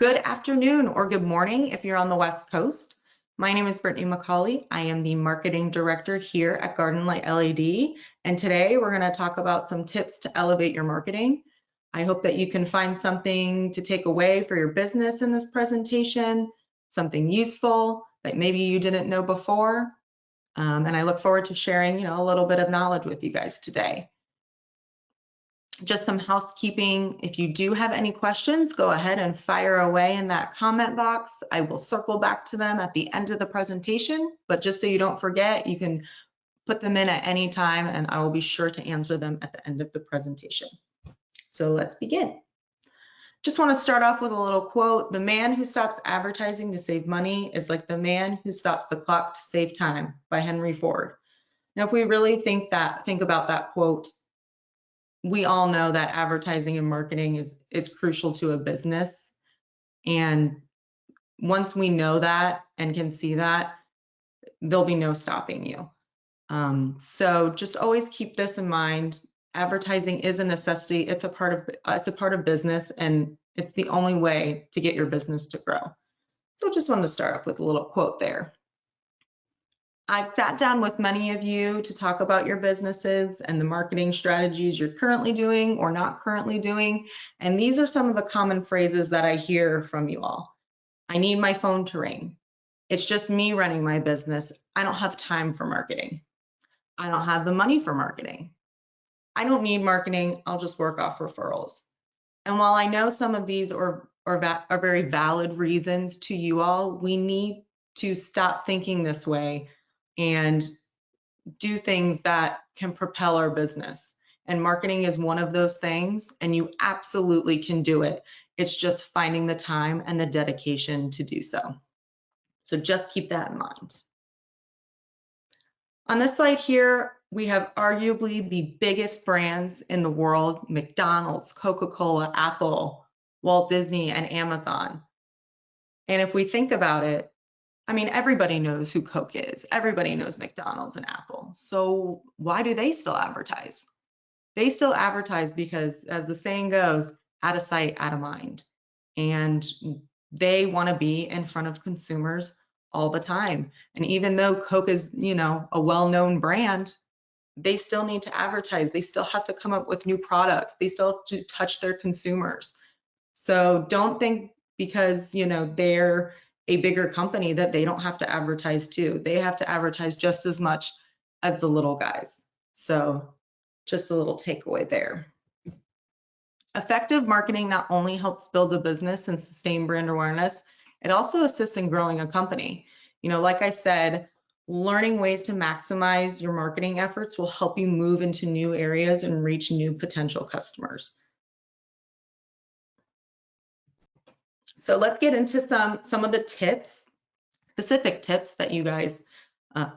Good afternoon or good morning if you're on the West Coast. My name is Brittany McCauley. I am the Marketing Director here at Garden Light LED, and today we're going to talk about some tips to elevate your marketing. I hope that you can find something to take away for your business in this presentation, something useful that maybe you didn't know before, and I look forward to sharing, a little bit of knowledge with you guys today. Just some housekeeping. If you do have any questions, go ahead and fire away in that comment box. I will circle back to them at the end of the presentation, but just so you don't forget, you can put them in at any time and I will be sure to answer them at the end of the presentation. So let's begin. Just want to start off with a little quote. The man who stops advertising to save money is like the man who stops the clock to save time, by Henry Ford. Now, if we really think about that quote, we all know that advertising and marketing is crucial to a business. And once we know that and can see that, there'll be no stopping you. So just always keep this in mind. Advertising is a necessity. It's a part of business, and it's the only way to get your business to grow. So just wanted to start off with a little quote there. I've sat down with many of you to talk about your businesses and the marketing strategies you're currently doing or not currently doing. And these are some of the common phrases that I hear from you all. I need my phone to ring. It's just me running my business. I don't have time for marketing. I don't have the money for marketing. I don't need marketing. I'll just work off referrals. And while I know some of these are very valid reasons to you all, we need to stop thinking this way and do things that can propel our business. And marketing is one of those things, and you absolutely can do it. It's just finding the time and the dedication to do so. So just keep that in mind. On this slide here, we have arguably the biggest brands in the world: McDonald's, Coca-Cola, Apple, Walt Disney, and Amazon. And if we think about it, I mean, everybody knows who Coke is. Everybody knows McDonald's and Apple. So why do they still advertise? They still advertise because, as the saying goes, out of sight, out of mind. And they want to be in front of consumers all the time. And even though Coke is, a well-known brand, they still need to advertise. They still have to come up with new products. They still have to touch their consumers. So don't think because, they're a bigger company that they don't have to advertise too. They have to advertise just as much as the little guys. So just a little takeaway there. Effective marketing not only helps build a business and sustain brand awareness, it also assists in growing a company. Like I said, learning ways to maximize your marketing efforts will help you move into new areas and reach new potential customers. So let's get into some of the tips, specific tips that you guys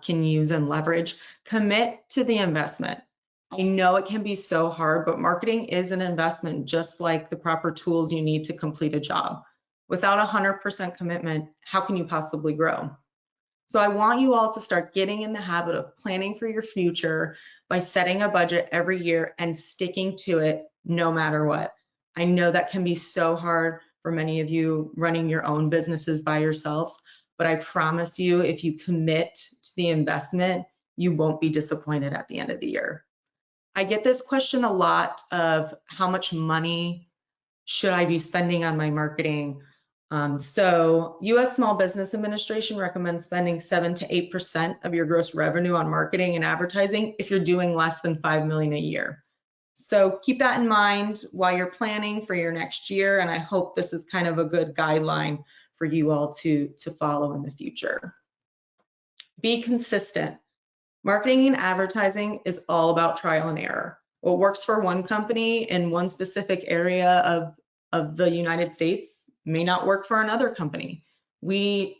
can use and leverage. Commit to the investment. I know it can be so hard, but marketing is an investment, just like the proper tools you need to complete a job. Without 100% commitment, how can you possibly grow? So I want you all to start getting in the habit of planning for your future by setting a budget every year and sticking to it no matter what. I know that can be so hard for many of you running your own businesses by yourselves, but I promise you, if you commit to the investment, you won't be disappointed at the end of the year. I get this question a lot of how much money should I be spending on my marketing? So U.S. Small Business Administration recommends spending 7 to 8% of your gross revenue on marketing and advertising if you're doing less than $5 million a year. So keep that in mind while you're planning for your next year, and I hope this is kind of a good guideline for you all to follow in the future. Be consistent. Marketing and advertising is all about trial and error. What works for one company in one specific area of the United States may not work for another company. We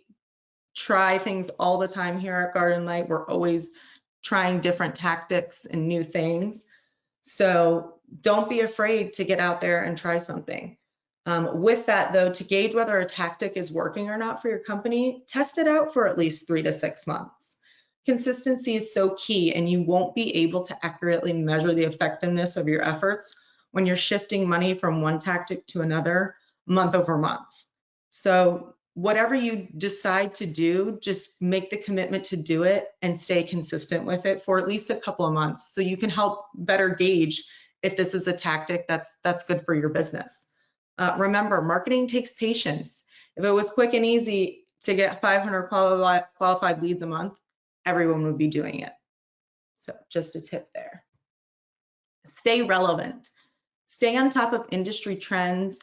try things all the time here at Garden Light. We're always trying different tactics and new things. So don't be afraid to get out there and try something. With that though, to gauge whether a tactic is working or not for your company, test it out for at least 3 to 6 months. Consistency is so key, and you won't be able to accurately measure the effectiveness of your efforts when you're shifting money from one tactic to another month over month. So whatever you decide to do, just make the commitment to do it and stay consistent with it for at least a couple of months so you can help better gauge if this is a tactic that's good for your business. Remember, marketing takes patience. If it was quick and easy to get 500 qualified leads a month, everyone would be doing it. So just a tip there. Stay relevant. Stay on top of industry trends,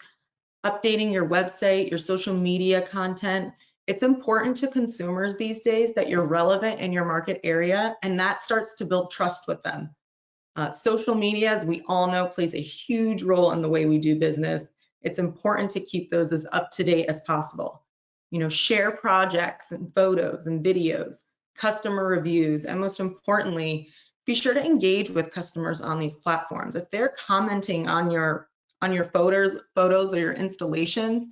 updating your website, your social media content. It's important to consumers these days that you're relevant in your market area, and that starts to build trust with them. Social media, as we all know, plays a huge role in the way we do business. It's important to keep those as up to date as possible. Share projects and photos and videos, customer reviews, and most importantly, be sure to engage with customers on these platforms. If they're commenting on your photos or your installations,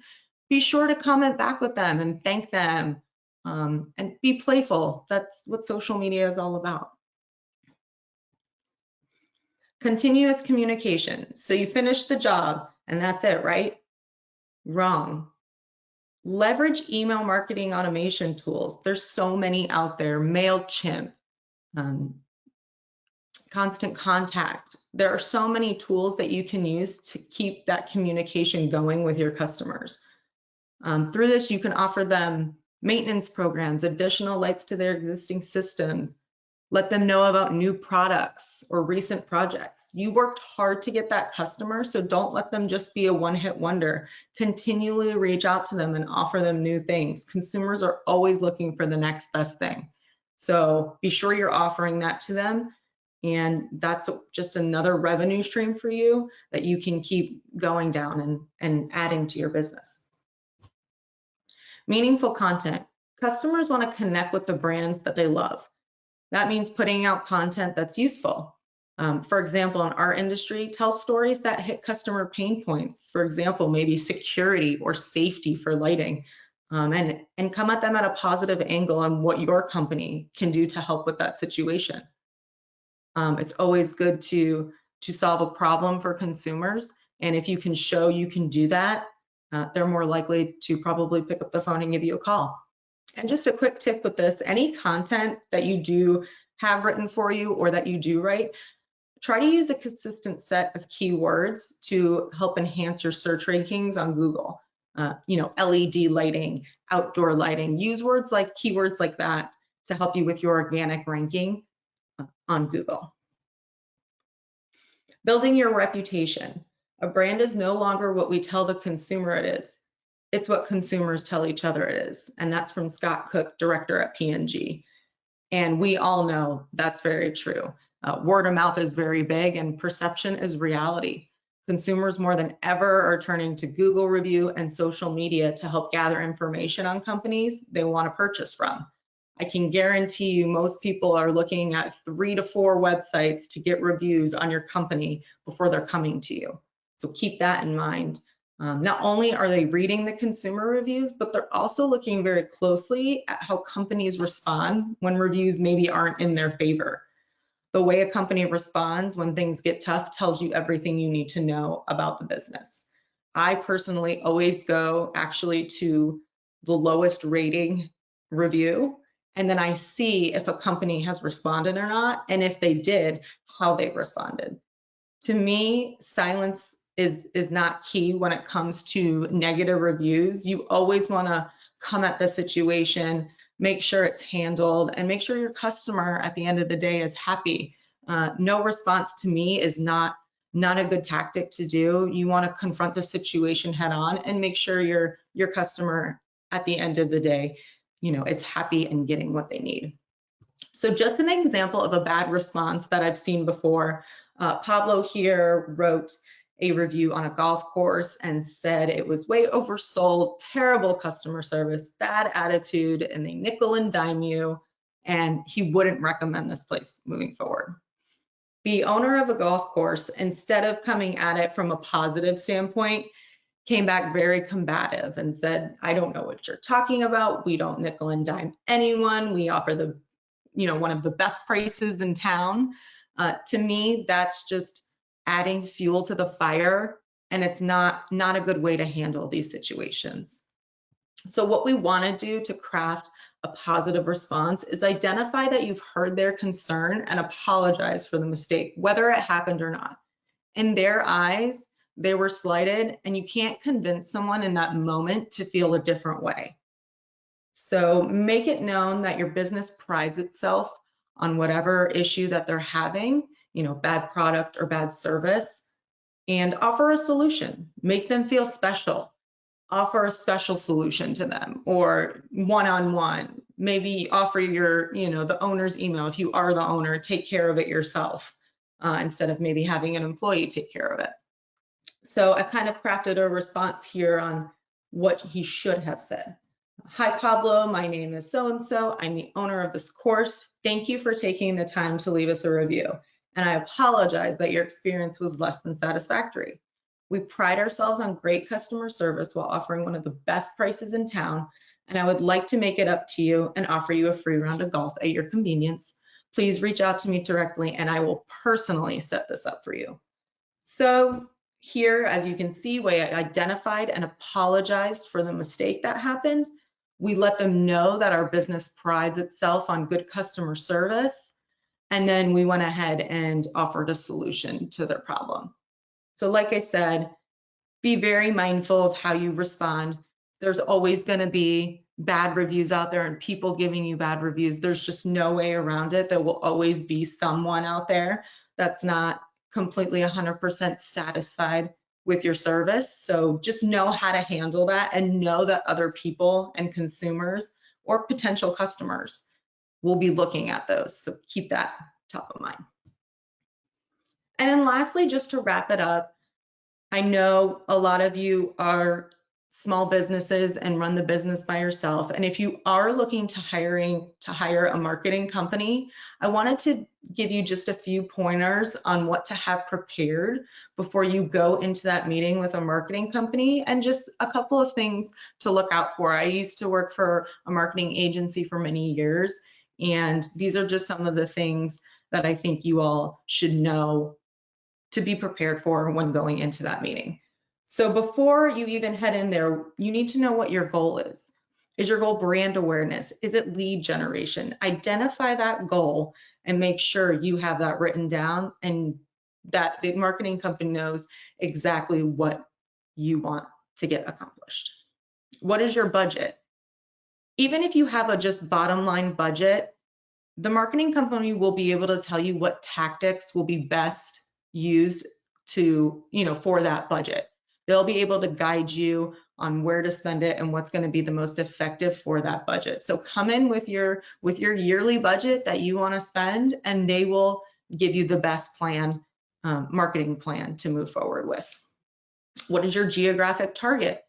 be sure to comment back with them and thank them, and be playful. That's what social media is all about. Continuous communication. So you finish the job and that's it, right? Wrong. Leverage email marketing automation tools. There's so many out there. MailChimp, Constant Contact. There are so many tools that you can use to keep that communication going with your customers. Through this, you can offer them maintenance programs, additional lights to their existing systems, let them know about new products or recent projects. You worked hard to get that customer, so don't let them just be a one-hit wonder. Continually reach out to them and offer them new things. Consumers are always looking for the next best thing. So be sure you're offering that to them, and that's just another revenue stream for you that you can keep going down and adding to your business. Meaningful content. Customers want to connect with the brands that they love. That means putting out content that's useful. For example, in our industry, tell stories that hit customer pain points. For example, maybe security or safety for lighting, and come at them at a positive angle on what your company can do to help with that situation. It's always good to solve a problem for consumers, and if you can show you can do that, they're more likely to probably pick up the phone and give you a call. And just a quick tip with this, any content that you do have written for you or that you do write, try to use a consistent set of keywords to help enhance your search rankings on Google. LED lighting, outdoor lighting, use keywords like that to help you with your organic ranking on Google. Building your reputation. A brand is no longer what we tell the consumer it is. It's what consumers tell each other it is. And that's from Scott Cook, director at P&G. And we all know that's very true. Word of mouth is very big and perception is reality. Consumers more than ever are turning to Google review and social media to help gather information on companies they want to purchase from. I can guarantee you most people are looking at 3 to 4 websites to get reviews on your company before they're coming to you. So keep that in mind. Not only are they reading the consumer reviews, but they're also looking very closely at how companies respond when reviews maybe aren't in their favor. The way a company responds when things get tough tells you everything you need to know about the business. I personally always go actually to the lowest rating review, and then I see if a company has responded or not, and if they did, how they responded. To me, silence is not key when it comes to negative reviews. You always want to come at the situation, make sure it's handled, and make sure your customer at the end of the day is happy. No response to me is not a good tactic to do. You want to confront the situation head on and make sure your customer at the end of the day, is happy and getting what they need. So just an example of a bad response that I've seen before. Pablo here wrote a review on a golf course and said it was way oversold, terrible customer service, bad attitude, and they nickel and dime you, and he wouldn't recommend this place moving forward. The owner of a golf course, instead of coming at it from a positive standpoint, came back very combative and said, I don't know what you're talking about. We don't nickel and dime anyone. We offer one of the best prices in town. To me, that's just adding fuel to the fire, and it's not a good way to handle these situations. So what we want to do to craft a positive response is identify that you've heard their concern and apologize for the mistake, whether it happened or not. In their eyes, they were slighted, and you can't convince someone in that moment to feel a different way. So make it known that your business prides itself on whatever issue that they're having, bad product or bad service, and offer a solution. Make them feel special. Offer a special solution to them, or one-on-one. Maybe offer the owner's email. If you are the owner, take care of it yourself instead of maybe having an employee take care of it. So I've kind of crafted a response here on what he should have said. Hi, Pablo. My name is so-and-so. I'm the owner of this course. Thank you for taking the time to leave us a review. And I apologize that your experience was less than satisfactory. We pride ourselves on great customer service while offering one of the best prices in town, and I would like to make it up to you and offer you a free round of golf at your convenience. Please reach out to me directly, and I will personally set this up for you. So here, as you can see, we identified and apologized for the mistake that happened. We let them know that our business prides itself on good customer service, and then we went ahead and offered a solution to their problem. So like I said, be very mindful of how you respond. There's always going to be bad reviews out there and people giving you bad reviews. There's just no way around it. There will always be someone out there that's not completely 100% satisfied with your service. So just know how to handle that, and know that other people and consumers or potential customers will be looking at those. So keep that top of mind. And then lastly, just to wrap it up, I know a lot of you are small businesses and run the business by yourself. And if you are looking to hire a marketing company, I wanted to give you just a few pointers on what to have prepared before you go into that meeting with a marketing company, and just a couple of things to look out for. I used to work for a marketing agency for many years, and these are just some of the things that I think you all should know to be prepared for when going into that meeting. So before you even head in there, you need to know what your goal is. Is your goal brand awareness? Is it lead generation? Identify that goal and make sure you have that written down, and that the marketing company knows exactly what you want to get accomplished. What is your budget? Even if you have a just bottom line budget, the marketing company will be able to tell you what tactics will be best used to, for that budget. They'll be able to guide you on where to spend it and what's going to be the most effective for that budget. So come in with your yearly budget that you want to spend, and they will give you the best plan, marketing plan to move forward with. What is your geographic target?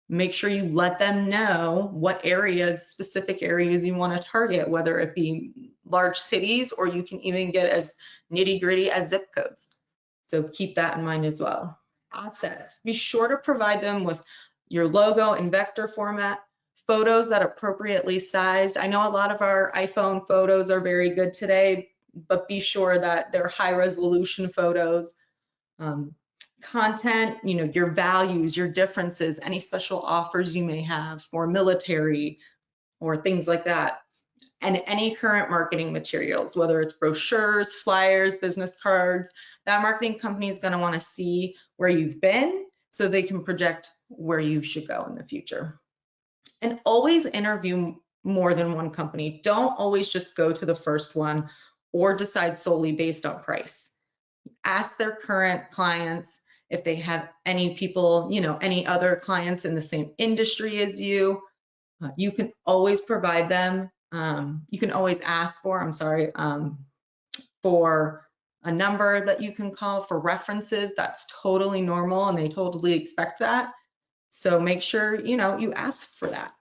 Make sure you let them know what areas, specific areas you want to target, whether it be large cities, or you can even get as nitty-gritty as zip codes. So keep that in mind as well. Assets. Be sure to provide them with your logo in vector format, photos that are appropriately sized. I know a lot of our iPhone photos are very good today, but be sure that they're high resolution photos. Content, your values, your differences, any special offers you may have for military or things like that, and any current marketing materials, whether it's brochures, flyers, business cards. That marketing company is going to want to see where you've been so they can project where you should go in the future. And always interview more than one company. Don't always just go to the first one or decide solely based on price. Ask their current clients if they have any people, any other clients in the same industry as you. You can always provide them, you can always ask for, for a number that you can call for references. That's totally normal, and they totally expect that. So make sure, you ask for that.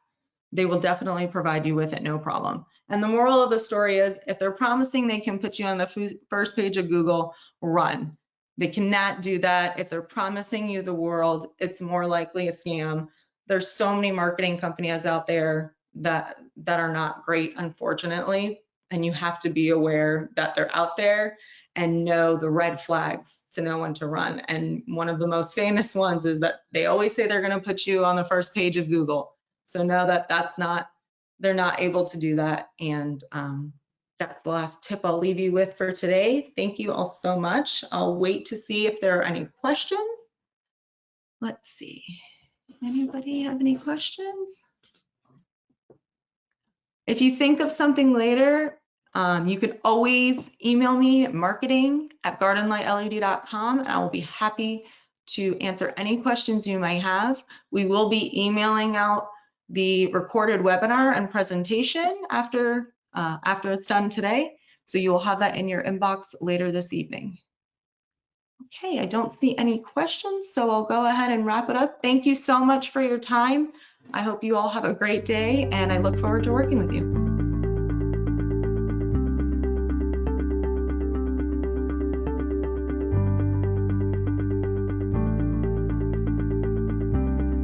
They will definitely provide you with it, no problem. And the moral of the story is, if they're promising they can put you on the first page of Google, run. They cannot do that. If they're promising you the world, it's more likely a scam. There's so many marketing companies out there that are not great, unfortunately, and you have to be aware that they're out there and know the red flags to know when to run. And one of the most famous ones is that they always say they're going to put you on the first page of Google. So know that they're not able to do that. And that's the last tip I'll leave you with for today. Thank you all so much. I'll wait to see if there are any questions. Let's see. Anybody have any questions? If you think of something later, you can always email me at marketing@gardenlightled.com, and I will be happy to answer any questions you may have. We will be emailing out the recorded webinar and presentation after it's done today. So you will have that in your inbox later this evening. Okay, I don't see any questions, so I'll go ahead and wrap it up. Thank you so much for your time. I hope you all have a great day, and I look forward to working with you.